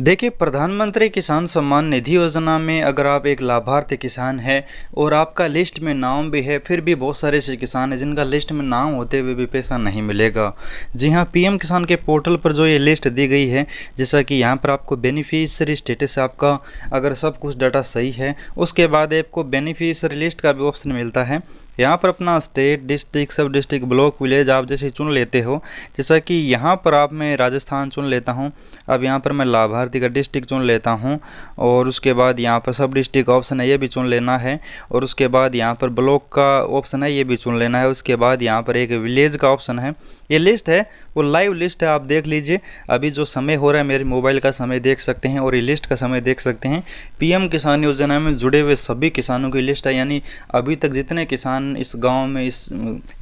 देखिए, प्रधानमंत्री किसान सम्मान निधि योजना में अगर आप एक लाभार्थी किसान हैं और आपका लिस्ट में नाम भी है, फिर भी बहुत सारे ऐसे किसान हैं जिनका लिस्ट में नाम होते हुए भी पैसा नहीं मिलेगा। जी हाँ, पीएम किसान के पोर्टल पर जो ये लिस्ट दी गई है, जैसा कि यहाँ पर आपको बेनिफिशियरी स्टेटस आपका अगर सब कुछ डाटा सही है, उसके बाद आपको बेनिफिशियरी लिस्ट का भी ऑप्शन मिलता है। यहाँ पर अपना स्टेट, डिस्ट्रिक्ट, सब डिस्ट्रिक्ट, ब्लॉक, विलेज आप जैसे चुन लेते हो। जैसा कि यहाँ पर आप मैं राजस्थान चुन लेता हूँ। अब यहाँ पर मैं लाभार्थी का डिस्ट्रिक्ट चुन लेता हूँ और उसके बाद यहाँ पर सब डिस्ट्रिक्ट ऑप्शन है, ये भी चुन लेना है। और उसके बाद यहाँ पर ब्लॉक का ऑप्शन है, ये भी चुन लेना है। उसके बाद यहाँ पर एक विलेज का ऑप्शन है। ये लिस्ट है वो लाइव लिस्ट है, आप देख लीजिए। अभी जो समय हो रहा है मेरे मोबाइल का समय देख सकते हैं और ये लिस्ट का समय देख सकते हैं। पीएम किसान योजना में जुड़े हुए सभी किसानों की लिस्ट है, यानी अभी तक जितने किसान इस गांव में, इस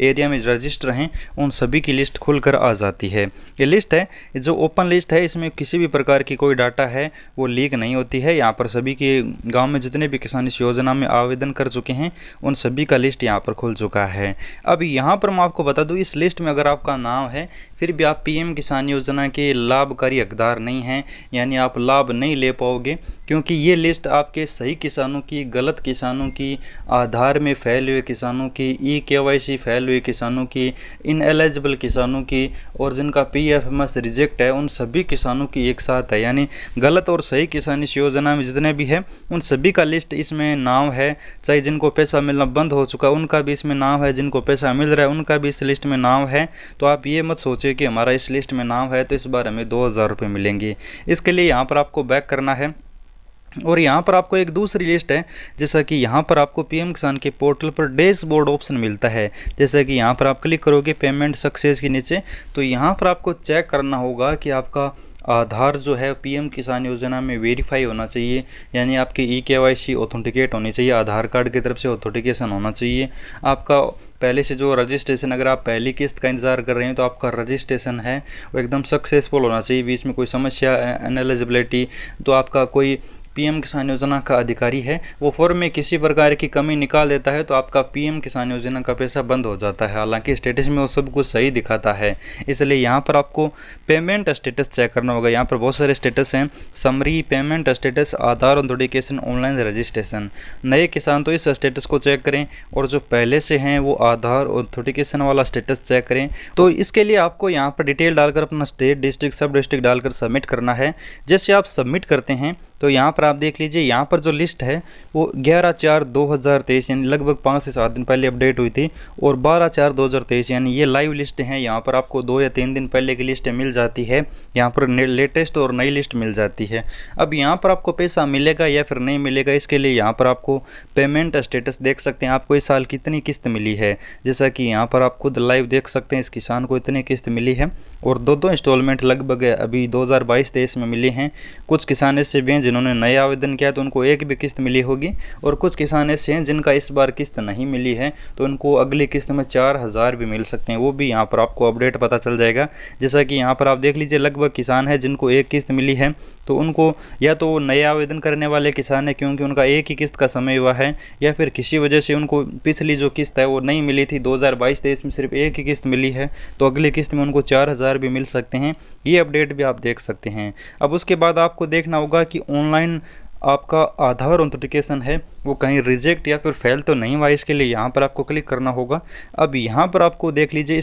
एरिया में रजिस्टर हैं, उन सभी की लिस्ट खुलकर आ जाती है। ये लिस्ट है जो ओपन लिस्ट है, इसमें किसी भी प्रकार की कोई डाटा है वो लीक नहीं होती है। यहाँ पर सभी के गाँव में जितने भी किसान इस योजना में आवेदन कर चुके हैं, उन सभी का लिस्ट यहाँ पर खुल चुका है। अब यहाँ पर मैं आपको बता दूँ, इस लिस्ट में अगर आपका नाम है फिर भी आप पीएम किसान योजना के लाभकारी हकदार नहीं हैं, यानी आप लाभ नहीं ले पाओगे, क्योंकि ये लिस्ट आपके सही किसानों की, गलत किसानों की, आधार में फैले हुए किसानों की, ई-केवाईसी फैले हुए किसानों की, इनएलिजिबल किसानों की और जिनका पीएफएमएस रिजेक्ट है, उन सभी किसानों की एक साथ है। यानी गलत और सही किसान इस योजना में जितने भी है, उन सभी का लिस्ट इसमें नाम है। चाहे जिनको पैसा मिलना बंद हो चुका उनका भी इसमें नाम है, जिनको पैसा मिल रहा है उनका भी इस लिस्ट में नाम है। तो आप ये मत सोचिए कि हमारा इस लिस्ट में नाम है तो इस बार हमें 2000 रुपये मिलेंगे। इसके लिए यहाँ पर आपको बैक करना है और यहाँ पर आपको एक दूसरी लिस्ट है, जैसा कि यहाँ पर आपको पीएम किसान के पोर्टल पर डैशबोर्ड ऑप्शन मिलता है। जैसा कि यहाँ पर आप क्लिक करोगे पेमेंट सक्सेस के नीचे, तो यहाँ पर आपको चेक करना होगा कि आपका आधार जो है पीएम किसान योजना में वेरीफाई होना चाहिए, यानी आपकी ई-केवाईसी ऑथेंटिकेट होनी चाहिए, आधार कार्ड की तरफ से ऑथेंटिकेशन होना चाहिए। आपका पहले से जो रजिस्ट्रेशन, अगर आप पहली किस्त का इंतज़ार कर रहे हैं तो आपका रजिस्ट्रेशन है वो एकदम सक्सेसफुल होना चाहिए, बीच में कोई समस्या, एनएलिजिबिलिटी, तो आपका कोई पीएम किसान योजना का अधिकारी है वो फॉर्म में किसी प्रकार की कमी निकाल देता है तो आपका पीएम किसान योजना का पैसा बंद हो जाता है। हालांकि स्टेटस में वो सब कुछ सही दिखाता है, इसलिए यहाँ पर आपको पेमेंट स्टेटस चेक करना होगा। यहाँ पर बहुत सारे स्टेटस हैं, समरी, पेमेंट स्टेटस, आधार ऑथेंटिकेशन, ऑनलाइन रजिस्ट्रेशन। नए किसान तो इस स्टेटस को चेक करें और जो पहले से हैं वो आधार ऑथेंटिकेशन वाला स्टेटस चेक करें। तो इसके लिए आपको यहाँ पर डिटेल डालकर अपना स्टेट, डिस्ट्रिक्ट, सब डिस्ट्रिक्ट डालकर सबमिट करना है। जैसे आप सबमिट करते हैं तो यहाँ पर आप देख लीजिए, यहाँ पर जो लिस्ट है वो 11/4/2023 यानी लगभग 5 से 7 दिन पहले अपडेट हुई थी और 12/4/2023 यानी ये लाइव लिस्ट हैं। यहाँ पर आपको 2 या 3 दिन पहले की लिस्ट मिल जाती है, यहाँ पर लेटेस्ट और नई लिस्ट मिल जाती है। अब यहाँ पर आपको पैसा मिलेगा या फिर नहीं मिलेगा, इसके लिए यहाँ पर आपको पेमेंट स्टेटस देख सकते हैं, आपको इस साल कितनी किस्त मिली है। जैसा कि यहाँ पर आप खुद लाइव देख सकते हैं, इस किसान को इतनी किस्त मिली है और 2 इंस्टॉलमेंट लगभग अभी 2022-23 में मिली हैं। कुछ किसान ऐसे भी हैं जिन्होंने नए आवेदन किया तो उनको एक भी किस्त मिली होगी और कुछ किसान ऐसे हैं जिनका इस बार किस्त नहीं मिली है तो उनको अगली किस्त में 4000 भी मिल सकते हैं, वो भी यहाँ पर आपको अपडेट पता चल जाएगा। जैसा कि यहाँ पर आप देख लीजिए, लगभग किसान है जिनको एक किस्त मिली है, तो उनको या तो वो नए आवेदन करने वाले किसान है क्योंकि उनका एक ही किस्त का समय हुआ है, या फिर किसी वजह से उनको पिछली जो किस्त है वो नहीं मिली थी, 2022-23 में सिर्फ एक ही किस्त मिली है, तो अगली किस्त में उनको 4000 भी मिल सकते हैं। ये अपडेट भी आप देख सकते हैं। अब उसके बाद आपको देखना होगा कि ऑनलाइन आपका आधार ऑथेंटिकेशन है वो कहीं रिजेक्ट या फिर फेल तो नहीं हुआ, इसके लिए यहाँ पर आपको क्लिक करना होगा। अब यहाँ पर आपको देख लीजिए,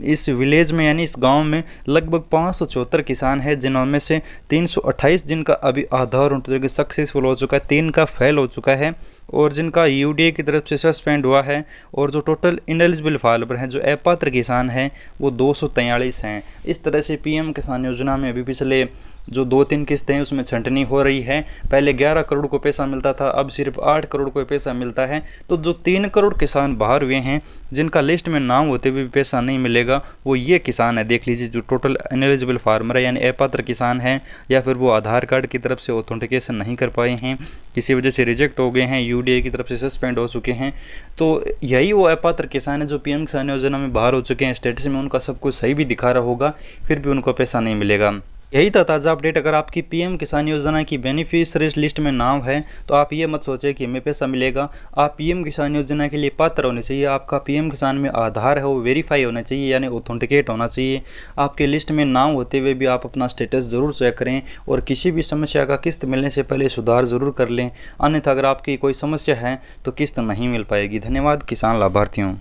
इस विलेज में यानी इस गांव में लगभग 574 किसान हैं, जिनमें से 328 जिनका अभी आधार ऑथेंटिकेशन सक्सेसफुल हो चुका है, 3 का फेल हो चुका है और जिनका यूडीए की तरफ से सस्पेंड हुआ है, और जो टोटल इनएलिजिबल फार्मर हैं, जो अपात्र किसान हैं, वो 243 हैं। इस तरह से पीएम किसान योजना में अभी पिछले जो 2-3 किस्तें हैं उसमें छंटनी हो रही है। पहले 11 करोड़ को पैसा मिलता था, अब सिर्फ 8 करोड़ को पैसा मिलता है। तो जो 3 करोड़ किसान बाहर हुए हैं जिनका लिस्ट में नाम होते हुए भी पैसा नहीं मिलेगा, वो ये किसान है। देख लीजिए, जो टोटल इनएलिजिबल फार्मर है यानी अपात्र किसान हैं, या फिर वो आधार कार्ड की तरफ से ऑथेंटिकेशन नहीं कर पाए हैं, किसी वजह से रिजेक्ट हो गए हैं, यूडीए की तरफ से सस्पेंड हो चुके हैं, तो यही वो अपात्र किसान है जो पीएम किसान योजना में बाहर हो चुके हैं। स्टेटस में उनका सब कुछ सही भी दिखा रहा होगा, फिर भी उनको पैसा नहीं मिलेगा। यही था ताज़ा अपडेट। अगर आपकी पीएम किसान योजना की बेनिफिशियरी लिस्ट में नाम है तो आप ये मत सोचें कि हमें पैसा मिलेगा। आप पीएम किसान योजना के लिए पात्र होने चाहिए। आपका पीएम किसान में आधार है वो वेरीफाई होना चाहिए, यानी ऑथेंटिकेट होना चाहिए। आपके लिस्ट में नाम होते हुए भी आप अपना स्टेटस ज़रूर चेक करें और किसी भी समस्या का किस्त मिलने से पहले सुधार ज़रूर कर लें। अन्यथा अगर आपकी कोई समस्या है तो किस्त नहीं मिल पाएगी। धन्यवाद किसान लाभार्थियों।